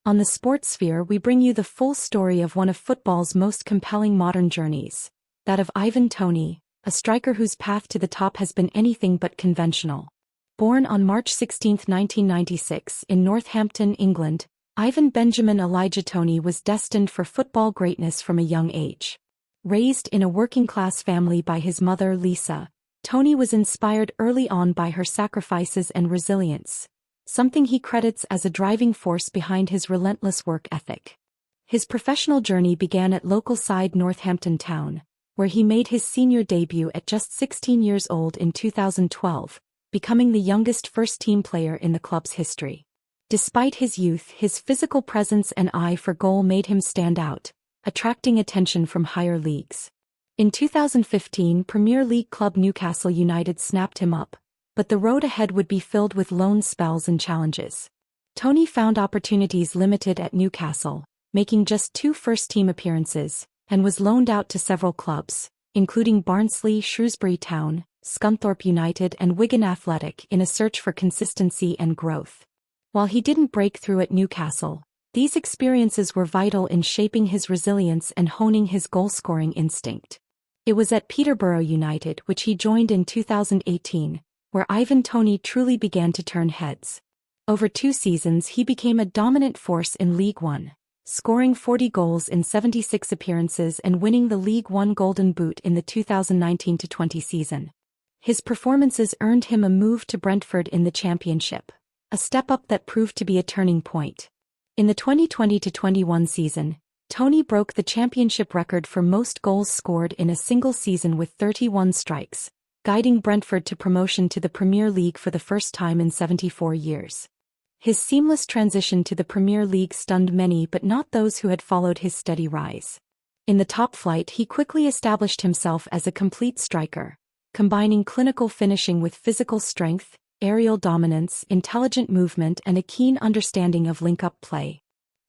On the sports sphere, we bring you the full story of one of football's most compelling modern journeys, that of Ivan Toney, a striker whose path to the top has been anything but conventional. Born on March 16, 1996, in Northampton, England, Ivan Benjamin Elijah Toney was destined for football greatness from a young age. Raised in a working-class family by his mother, Lisa, Toney was inspired early on by her sacrifices and resilience, something he credits as a driving force behind his relentless work ethic. His professional journey began at local side Northampton Town, where he made his senior debut at just 16 years old in 2012, becoming the youngest first-team player in the club's history. Despite his youth, his physical presence and eye for goal made him stand out, attracting attention from higher leagues. In 2015, Premier League club Newcastle United snapped him up, but the road ahead would be filled with loan spells and challenges. Toney found opportunities limited at Newcastle, making just 2 first-team appearances, and was loaned out to several clubs, including Barnsley, Shrewsbury Town, Scunthorpe United and Wigan Athletic, in a search for consistency and growth. While he didn't break through at Newcastle, these experiences were vital in shaping his resilience and honing his goal-scoring instinct. It was at Peterborough United, which he joined in 2018, where Ivan Toney truly began to turn heads. Over 2 seasons he became a dominant force in League One, scoring 40 goals in 76 appearances and winning the League One Golden Boot in the 2019-20 season. His performances earned him a move to Brentford in the Championship, a step-up that proved to be a turning point. In the 2020-21 season, Toney broke the championship record for most goals scored in a single season with 31 strikes, guiding Brentford to promotion to the Premier League for the first time in 74 years. His seamless transition to the Premier League stunned many but not those who had followed his steady rise. In the top flight, he quickly established himself as a complete striker, combining clinical finishing with physical strength, aerial dominance, intelligent movement and a keen understanding of link-up play.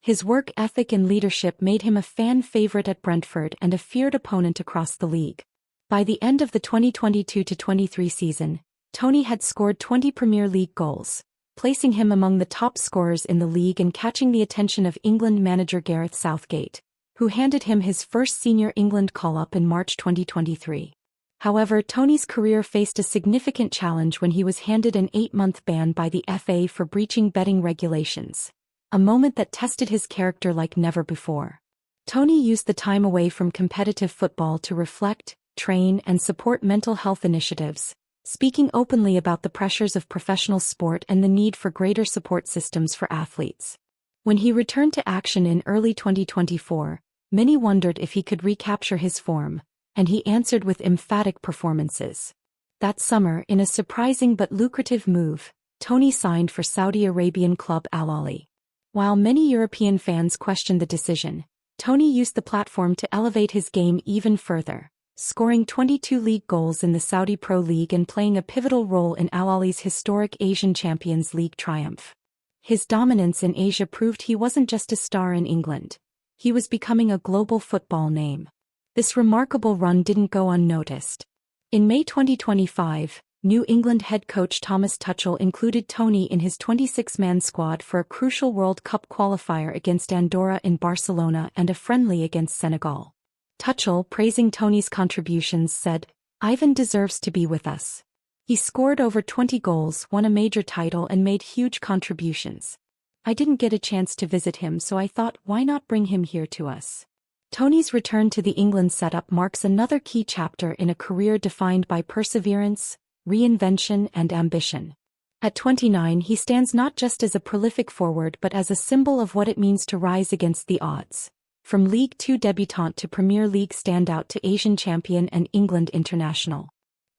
His work ethic and leadership made him a fan favorite at Brentford and a feared opponent across the league. By the end of the 2022-23 season, Toney had scored 20 Premier League goals, placing him among the top scorers in the league and catching the attention of England manager Gareth Southgate, who handed him his first senior England call-up in March 2023. However, Toney's career faced a significant challenge when he was handed an 8-month ban by the FA for breaching betting regulations, a moment that tested his character like never before. Toney used the time away from competitive football to reflect, train and support mental health initiatives, speaking openly about the pressures of professional sport and the need for greater support systems for athletes. When he returned to action in early 2024, many wondered if he could recapture his form, and he answered with emphatic performances. That summer, in a surprising but lucrative move, Toney signed for Saudi Arabian club Al-Ahli. While many European fans questioned the decision, Toney used the platform to elevate his game even further, scoring 22 league goals in the Saudi Pro League and playing a pivotal role in Al-Ahli's historic Asian Champions League triumph. His dominance in Asia proved he wasn't just a star in England. He was becoming a global football name. This remarkable run didn't go unnoticed. In May 2025, New England head coach Thomas Tuchel included Toney in his 26-man squad for a crucial World Cup qualifier against Andorra in Barcelona and a friendly against Senegal. Tuchel, praising Toney's contributions, said, "Ivan deserves to be with us. He scored over 20 goals, won a major title and made huge contributions. I didn't get a chance to visit him, so I thought, why not bring him here to us?" Toney's return to the England setup marks another key chapter in a career defined by perseverance, reinvention and ambition. At 29, he stands not just as a prolific forward but as a symbol of what it means to rise against the odds. From League Two debutant to Premier League standout to Asian champion and England international.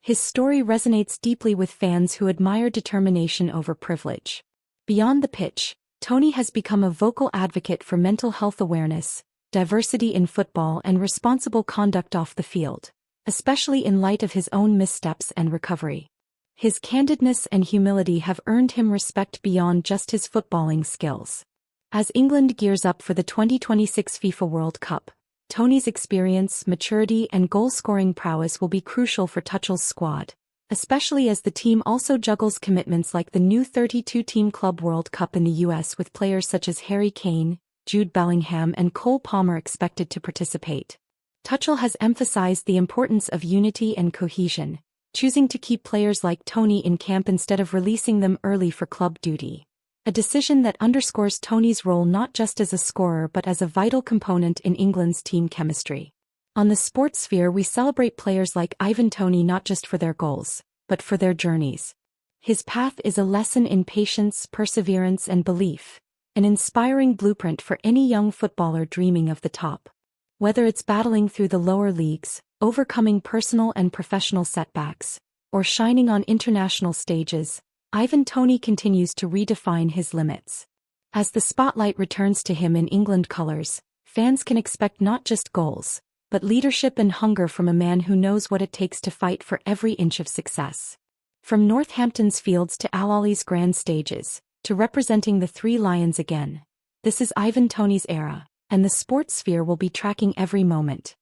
His story resonates deeply with fans who admire determination over privilege. Beyond the pitch, Toney has become a vocal advocate for mental health awareness, diversity in football and responsible conduct off the field, especially in light of his own missteps and recovery. His candidness and humility have earned him respect beyond just his footballing skills. As England gears up for the 2026 FIFA World Cup, Toney's experience, maturity and goal-scoring prowess will be crucial for Tuchel's squad, especially as the team also juggles commitments like the new 32-team Club World Cup in the US with players such as Harry Kane, Jude Bellingham and Cole Palmer expected to participate. Tuchel has emphasized the importance of unity and cohesion, choosing to keep players like Toney in camp instead of releasing them early for club duty. A decision that underscores Toney's role not just as a scorer but as a vital component in England's team chemistry. On the sports sphere, we celebrate players like Ivan Toney not just for their goals, but for their journeys. His path is a lesson in patience, perseverance and belief, an inspiring blueprint for any young footballer dreaming of the top. Whether it's battling through the lower leagues, overcoming personal and professional setbacks, or shining on international stages, Ivan Toney continues to redefine his limits. As the spotlight returns to him in England colours, fans can expect not just goals, but leadership and hunger from a man who knows what it takes to fight for every inch of success. From Northampton's fields to Al-Ahli's grand stages, to representing the Three Lions again, this is Ivan Toney's era, and the sports sphere will be tracking every moment.